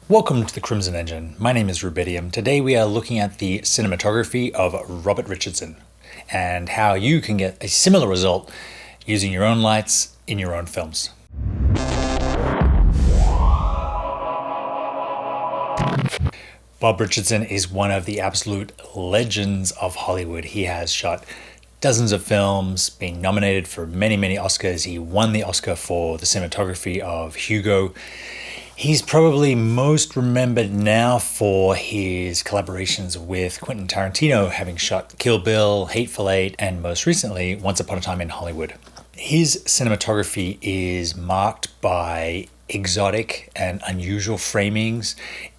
Welcome to the Crimson Engine. My name is Rubidium. Today we are looking at the cinematography of Robert Richardson and how you can get a similar result using your own lights in your own films. Bob Richardson is one of the absolute legends of Hollywood. He has shot dozens of films, been nominated for many Oscars. He won the Oscar for the cinematography of Hugo. He's probably most remembered now for his collaborations with Quentin Tarantino, having shot Kill Bill, Hateful Eight, and most recently, Once Upon a Time in Hollywood. His cinematography is marked by exotic and unusual framings,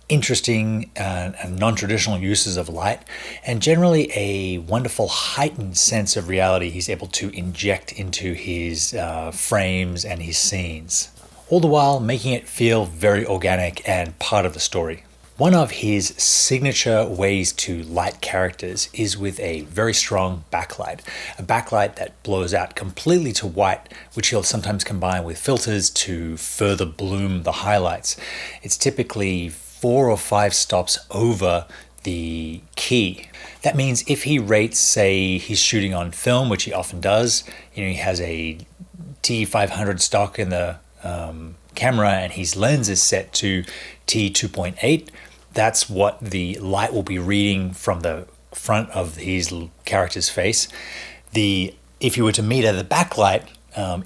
interesting and non-traditional uses of light, and generally a wonderful heightened sense of reality he's able to inject into his frames and his scenes, all the while making it feel very organic and part of the story. One of his signature ways to light characters is with a very strong backlight, a backlight that blows out completely to white, which he'll sometimes combine with filters to further bloom the highlights. It's typically 4 or 5 stops over the key. That means if he rates, say, he's shooting on film, which he often does, he has a T500 stock in the camera and his lens is set to T2.8. That's what the light will be reading from the front of his character's face. If you were to meter the backlight,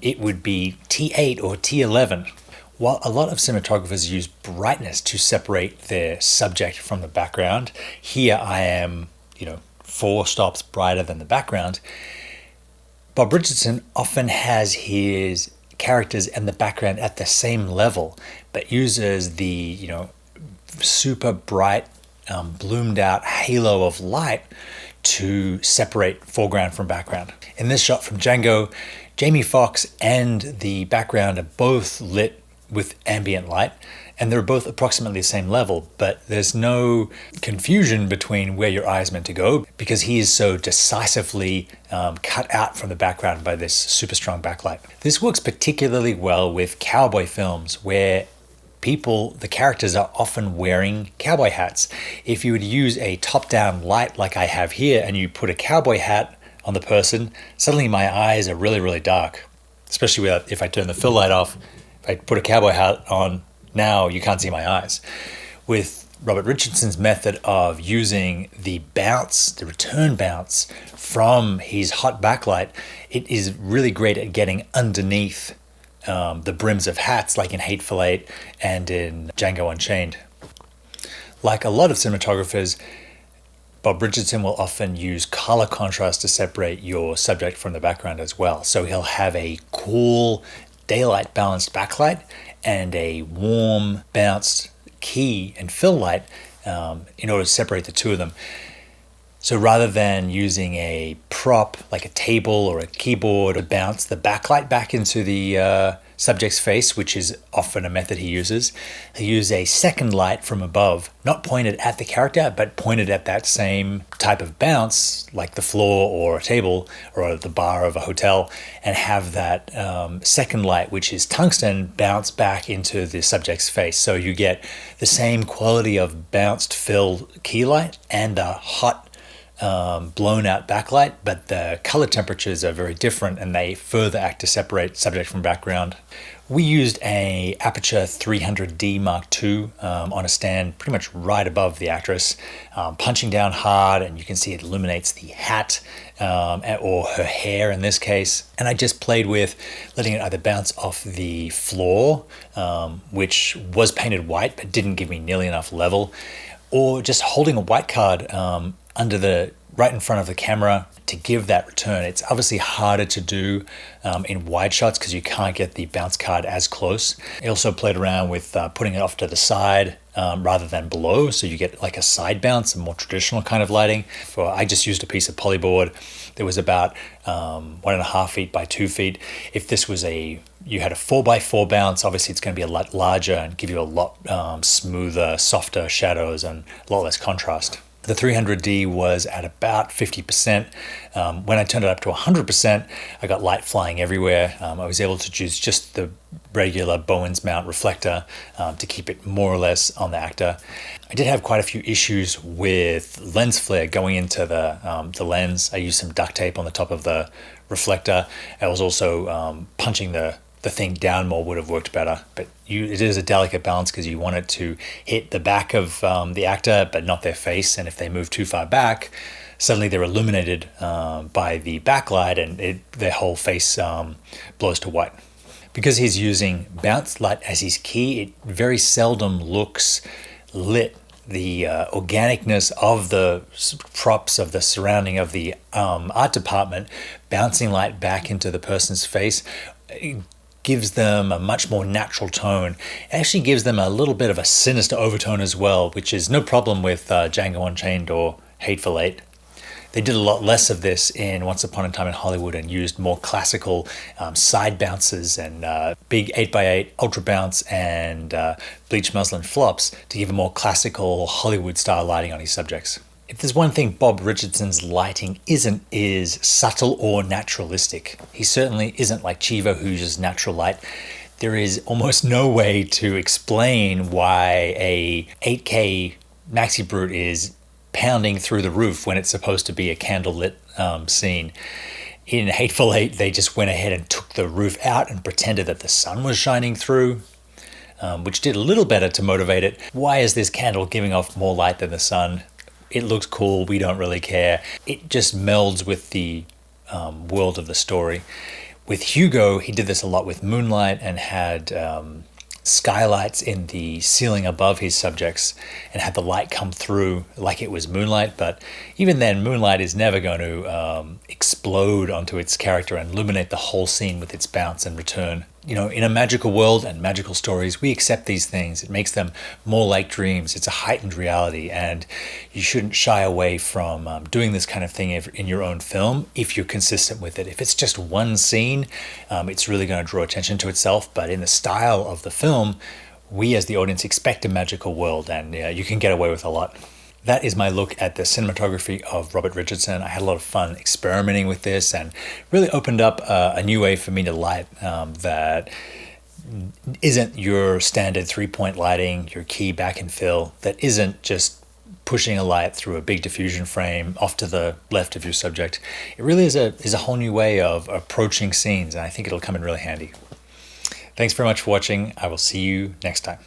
it would be T8 or T11. While a lot of cinematographers use brightness to separate their subject from the background, here I am, 4 stops brighter than the background. Bob Richardson often has his characters and the background at the same level, but uses the super bright bloomed out halo of light to separate foreground from background. In this shot from Django, Jamie Foxx and the background are both lit with ambient light, and they're both approximately the same level, but there's no confusion between where your eye is meant to go because he is so decisively cut out from the background by this super strong backlight. This works particularly well with cowboy films where the characters are often wearing cowboy hats. If you would use a top-down light like I have here and you put a cowboy hat on the person, suddenly my eyes are really dark, especially if I turn the fill light off. If I put a cowboy hat on, now you can't see my eyes. With Robert Richardson's method of using the return bounce from his hot backlight, it is really great at getting underneath the brims of hats, like in Hateful Eight and in Django Unchained. Like a lot of cinematographers, Bob Richardson will often use color contrast to separate your subject from the background as well. So he'll have a cool daylight balanced backlight and a warm bounced key and fill light in order to separate the two of them. So rather than using a prop like a table or a keyboard to bounce the backlight back into the subject's face, which is often a method he uses, he'll use a second light from above, not pointed at the character, but pointed at that same type of bounce, like the floor or a table or the bar of a hotel, and have that second light, which is tungsten, bounce back into the subject's face. So you get the same quality of bounced fill key light and the hot blown out backlight, but the color temperatures are very different and they further act to separate subject from background. We used a Aperture 300D Mark II on a stand pretty much right above the actress, punching down hard, and you can see it illuminates the hat or her hair in this case. And I just played with letting it either bounce off the floor, which was painted white but didn't give me nearly enough level, or just holding a white card right in front of the camera to give that return. It's obviously harder to do in wide shots because you can't get the bounce card as close. I also played around with putting it off to the side rather than below, so you get like a side bounce, a more traditional kind of lighting. I just used a piece of polyboard that was about 1.5 feet by 2 feet. If this was you had a 4x4 bounce, obviously it's going to be a lot larger and give you a lot smoother, softer shadows and a lot less contrast. The 300D was at about 50%. When I turned it up to 100%, I got light flying everywhere. I was able to choose just the regular Bowen's mount reflector to keep it more or less on the actor. I did have quite a few issues with lens flare going into the lens. I used some duct tape on the top of the reflector. I was also punching the thing down more would have worked better, but it is a delicate balance because you want it to hit the back of the actor but not their face, and if they move too far back, suddenly they're illuminated by the backlight and their whole face blows to white. Because he's using bounce light as his key, it very seldom looks lit. The organicness of the props, of the surrounding of the art department, bouncing light back into the person's face, gives them a much more natural tone. It actually gives them a little bit of a sinister overtone as well, which is no problem with Django Unchained or Hateful Eight. They did a lot less of this in Once Upon a Time in Hollywood and used more classical side bounces and big 8x8 ultra bounce and bleach muslin flops to give a more classical Hollywood style lighting on his subjects. If there's one thing Bob Richardson's lighting isn't, is subtle or naturalistic. He certainly isn't like Chivo, who uses natural light. There is almost no way to explain why a 8K Maxi Brute is pounding through the roof when it's supposed to be a candlelit scene. In Hateful Eight, they just went ahead and took the roof out and pretended that the sun was shining through, which did a little better to motivate it. Why is this candle giving off more light than the sun? It looks cool, we don't really care. It just melds with the world of the story. With Hugo, he did this a lot with Moonlight and had skylights in the ceiling above his subjects and had the light come through like it was moonlight. But even then, moonlight is never going to explode onto its character and illuminate the whole scene with its bounce and return. You know, in a magical world and magical stories, we accept these things. It makes them more like dreams. It's a heightened reality, and you shouldn't shy away from doing this kind of thing in your own film if you're consistent with it. If it's just one scene, it's really going to draw attention to itself, but in the style of the film, we as the audience expect a magical world, and you can get away with a lot. That is my look at the cinematography of Robert Richardson. I had a lot of fun experimenting with this and really opened up a new way for me to light that isn't your standard 3-point lighting, your key back and fill, that isn't just pushing a light through a big diffusion frame off to the left of your subject. It really is a whole new way of approaching scenes, and I think it'll come in really handy. Thanks very much for watching. I will see you next time.